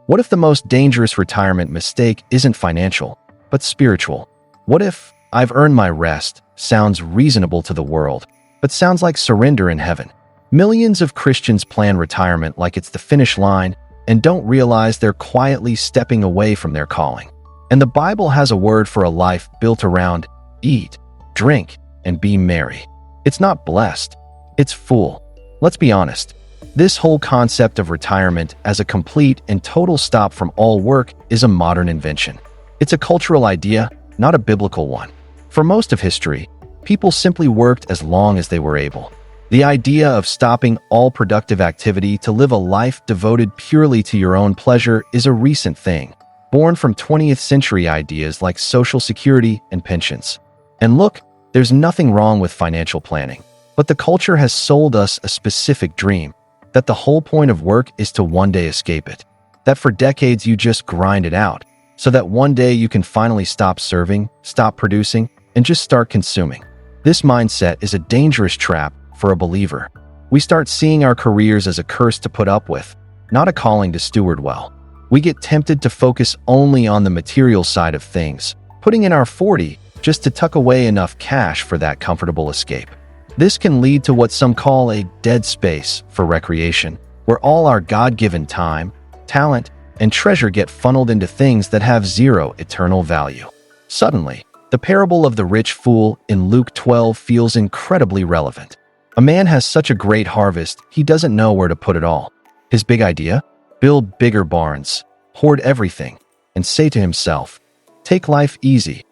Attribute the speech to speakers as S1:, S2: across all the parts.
S1: What if the most dangerous retirement mistake isn't financial, but spiritual? What if "I've earned my rest" sounds reasonable to the world, but sounds like surrender in heaven? Millions of Christians plan retirement like it's the finish line and don't realize they're quietly stepping away from their calling. And the Bible has a word for a life built around eat, drink, and be merry. It's not blessed, it's full. Let's be honest. This whole concept of retirement as a complete and total stop from all work is a modern invention. It's a cultural idea, not a biblical one. For most of history, people simply worked as long as they were able. The idea of stopping all productive activity to live a life devoted purely to your own pleasure is a recent thing, born from 20th century ideas like Social Security and pensions. And look, there's nothing wrong with financial planning, but the culture has sold us a specific dream, that the whole point of work is to one day escape it, that for decades you just grind it out, so that one day you can finally stop serving, stop producing, and just start consuming. This mindset is a dangerous trap for a believer. We start seeing our careers as a curse to put up with, not a calling to steward well. We get tempted to focus only on the material side of things, putting in our 40 just to tuck away enough cash for that comfortable escape. This can lead to what some call a dead space for recreation, where all our God-given time, talent, and treasure get funneled into things that have zero eternal value. Suddenly, the parable of the rich fool in Luke 12 feels incredibly relevant. A man has such a great harvest, he doesn't know where to put it all. His big idea? Build bigger barns, hoard everything, and say to himself, "Take life easy,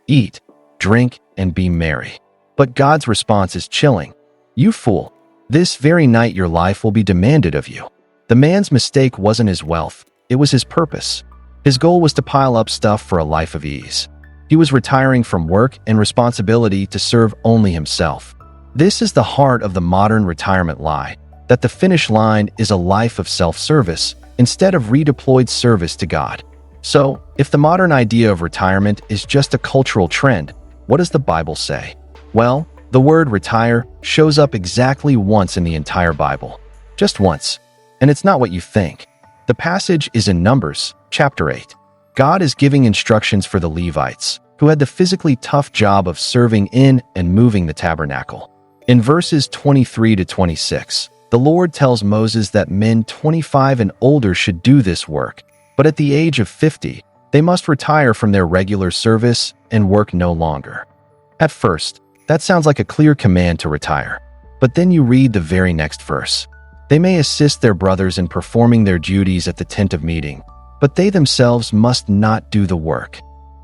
S1: eat, drink, and be merry." But God's response is chilling. "You fool, this very night your life will be demanded of you." The man's mistake wasn't his wealth, it was his purpose. His goal was to pile up stuff for a life of ease. He was retiring from work and responsibility to serve only himself. This is the heart of the modern retirement lie, that the finish line is a life of self-service instead of redeployed service to God. So, if the modern idea of retirement is just a cultural trend, what does the Bible say? Well, the word retire shows up exactly once in the entire Bible. Just once. And it's not what you think. The passage is in Numbers, chapter 8. God is giving instructions for the Levites, who had the physically tough job of serving in and moving the tabernacle. In verses 23 to 26, the Lord tells Moses that men 25 and older should do this work, but at the age of 50, they must retire from their regular service and work no longer. At first, that sounds like a clear command to retire. But then you read the very next verse. They may assist their brothers in performing their duties at the tent of meeting, but they themselves must not do the work.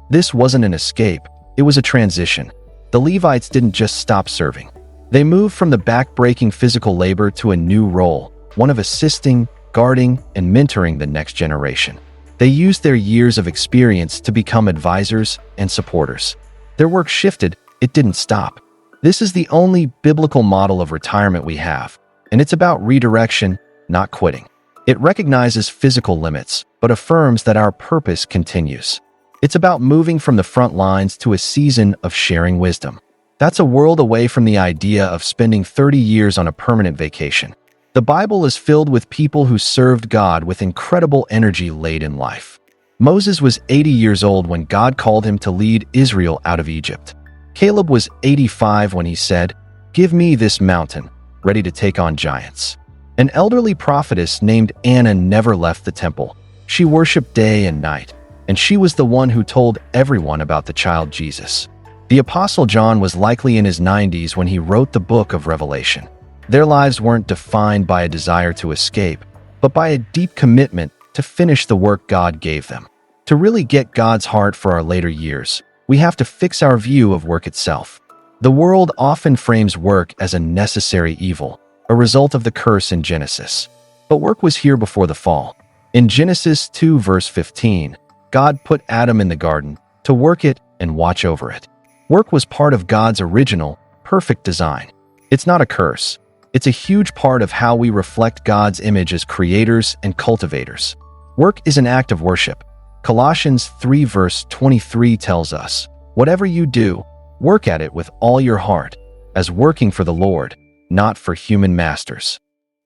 S1: This wasn't an escape, it was a transition. The Levites didn't just stop serving. They moved from the back-breaking physical labor to a new role, one of assisting, guarding, and mentoring the next generation. They used their years of experience to become advisors and supporters. Their work shifted, it didn't stop. This is the only biblical model of retirement we have, and it's about redirection, not quitting. It recognizes physical limits, but affirms that our purpose continues. It's about moving from the front lines to a season of sharing wisdom. That's a world away from the idea of spending 30 years on a permanent vacation. The Bible is filled with people who served God with incredible energy late in life. Moses was 80 years old when God called him to lead Israel out of Egypt. Caleb was 85 when he said, "Give me this mountain," ready to take on giants. An elderly prophetess named Anna never left the temple. She worshiped day and night, and she was the one who told everyone about the child Jesus. The Apostle John was likely in his 90s when he wrote the book of Revelation. Their lives weren't defined by a desire to escape, but by a deep commitment to finish the work God gave them. To really get God's heart for our later years, we have to fix our view of work itself. The world often frames work as a necessary evil, a result of the curse in Genesis. But work was here before the fall. In Genesis 2 verse 15, God put Adam in the garden to work it and watch over it. Work was part of God's original, perfect design. It's not a curse. It's a huge part of how we reflect God's image as creators and cultivators. Work is an act of worship. Colossians 3 verse 23 tells us, "Whatever you do, work at it with all your heart, as working for the Lord, not for human masters."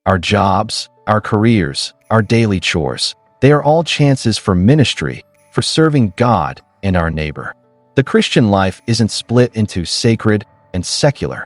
S1: Our jobs, our careers, our daily chores, They are all chances for ministry, for serving God and our neighbor. The Christian life isn't split into sacred and secular.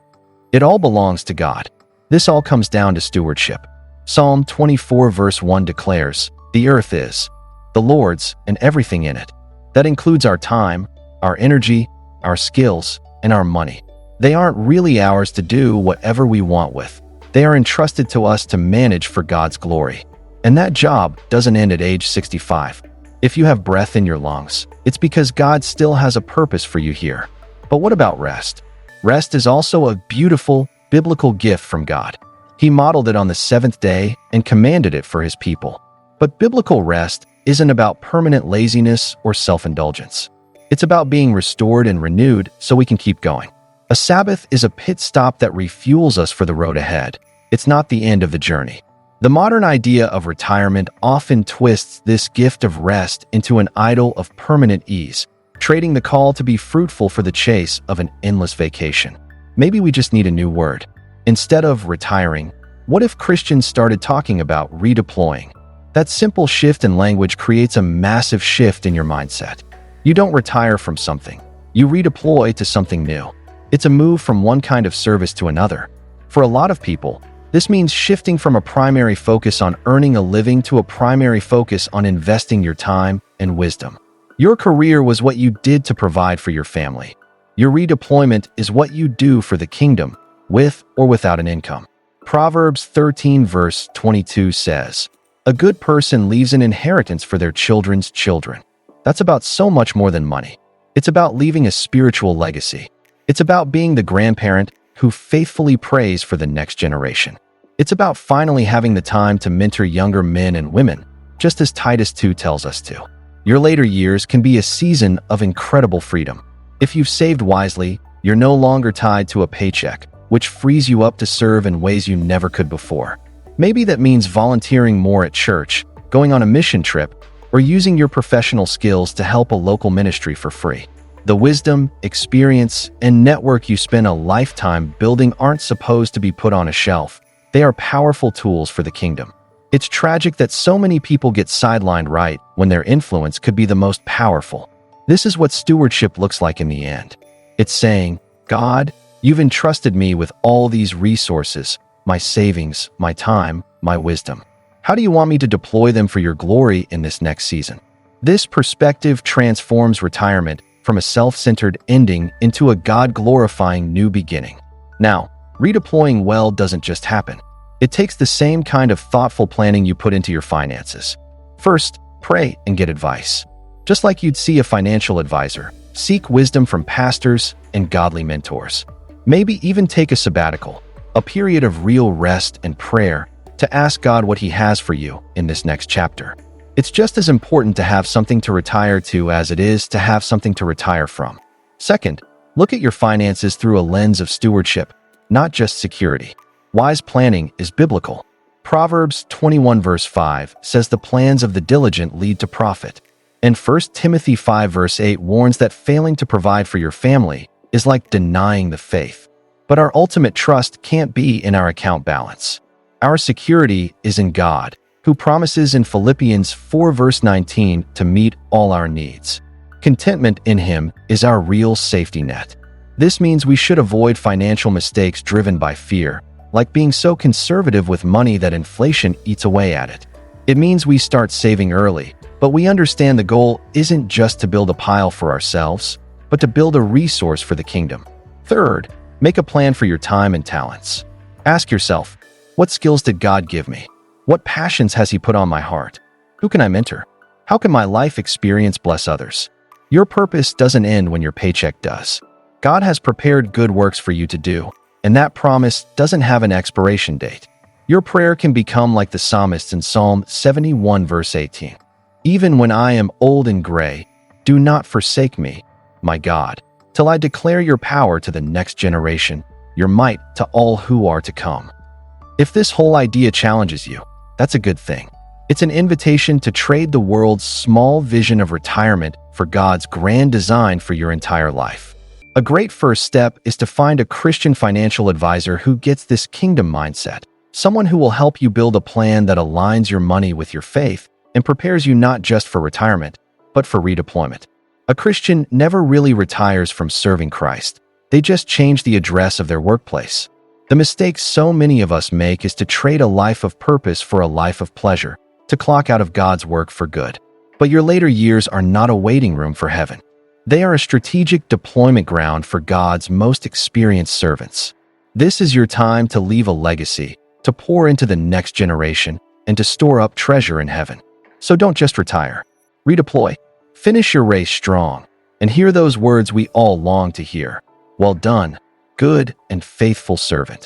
S1: It all belongs to God. This all comes down to stewardship. Psalm 24 verse 1 declares, "The earth is the Lord's and everything in it." That includes our time, our energy, our skills, and our money. They aren't really ours to do whatever we want with. They are entrusted to us to manage for God's glory. And that job doesn't end at age 65. If you have breath in your lungs, it's because God still has a purpose for you here. But what about rest? Rest is also a beautiful, biblical gift from God. He modeled it on the seventh day and commanded it for his people. But biblical rest isn't about permanent laziness or self-indulgence. It's about being restored and renewed so we can keep going. A Sabbath is a pit stop that refuels us for the road ahead. It's not the end of the journey. The modern idea of retirement often twists this gift of rest into an idol of permanent ease, trading the call to be fruitful for the chase of an endless vacation. Maybe we just need a new word. Instead of retiring, what if Christians started talking about redeploying? That simple shift in language creates a massive shift in your mindset. You don't retire from something. You redeploy to something new. It's a move from one kind of service to another. For a lot of people, this means shifting from a primary focus on earning a living to a primary focus on investing your time and wisdom. Your career was what you did to provide for your family. Your redeployment is what you do for the kingdom, with or without an income. Proverbs 13 verse 22 says, "A good person leaves an inheritance for their children's children." That's about so much more than money. It's about leaving a spiritual legacy. It's about being the grandparent who faithfully prays for the next generation. It's about finally having the time to mentor younger men and women, just as Titus 2 tells us to. Your later years can be a season of incredible freedom. If you've saved wisely, you're no longer tied to a paycheck, which frees you up to serve in ways you never could before. Maybe that means volunteering more at church, going on a mission trip, or using your professional skills to help a local ministry for free. The wisdom, experience, and network you spend a lifetime building aren't supposed to be put on a shelf. They are powerful tools for the kingdom. It's tragic that so many people get sidelined right when their influence could be the most powerful. This is what stewardship looks like in the end. It's saying, "God, you've entrusted me with all these resources, my savings, my time, my wisdom. How do you want me to deploy them for your glory in this next season?" This perspective transforms retirement from a self-centered ending into a God-glorifying new beginning. Now, redeploying well doesn't just happen. It takes the same kind of thoughtful planning you put into your finances. First, pray and get advice. Just like you'd see a financial advisor, seek wisdom from pastors and godly mentors. Maybe even take a sabbatical, a period of real rest and prayer to ask God what He has for you in this next chapter. It's just as important to have something to retire to as it is to have something to retire from. Second, look at your finances through a lens of stewardship, not just security. Wise planning is biblical. Proverbs 21 verse 5 says the plans of the diligent lead to profit. And 1 Timothy 5 verse 8 warns that failing to provide for your family is like denying the faith. But our ultimate trust can't be in our account balance. Our security is in God, who promises in Philippians 4 verse 19 to meet all our needs. Contentment in Him is our real safety net. This means we should avoid financial mistakes driven by fear, like being so conservative with money that inflation eats away at it. It means we start saving early, but we understand the goal isn't just to build a pile for ourselves, but to build a resource for the kingdom. Third, make a plan for your time and talents. Ask yourself, what skills did God give me? What passions has He put on my heart? Who can I mentor? How can my life experience bless others? Your purpose doesn't end when your paycheck does. God has prepared good works for you to do, and that promise doesn't have an expiration date. Your prayer can become like the psalmist in Psalm 71 verse 18. "Even when I am old and gray, do not forsake me, my God, till I declare your power to the next generation, your might to all who are to come." If this whole idea challenges you, that's a good thing. It's an invitation to trade the world's small vision of retirement for God's grand design for your entire life. A great first step is to find a Christian financial advisor who gets this kingdom mindset, someone who will help you build a plan that aligns your money with your faith and prepares you not just for retirement, but for redeployment. A Christian never really retires from serving Christ. They just change the address of their workplace. The mistake so many of us make is to trade a life of purpose for a life of pleasure, to clock out of God's work for good. But your later years are not a waiting room for heaven. They are a strategic deployment ground for God's most experienced servants. This is your time to leave a legacy, to pour into the next generation, and to store up treasure in heaven. So don't just retire. Redeploy. Finish your race strong, and hear those words we all long to hear. Well done, good and faithful servant.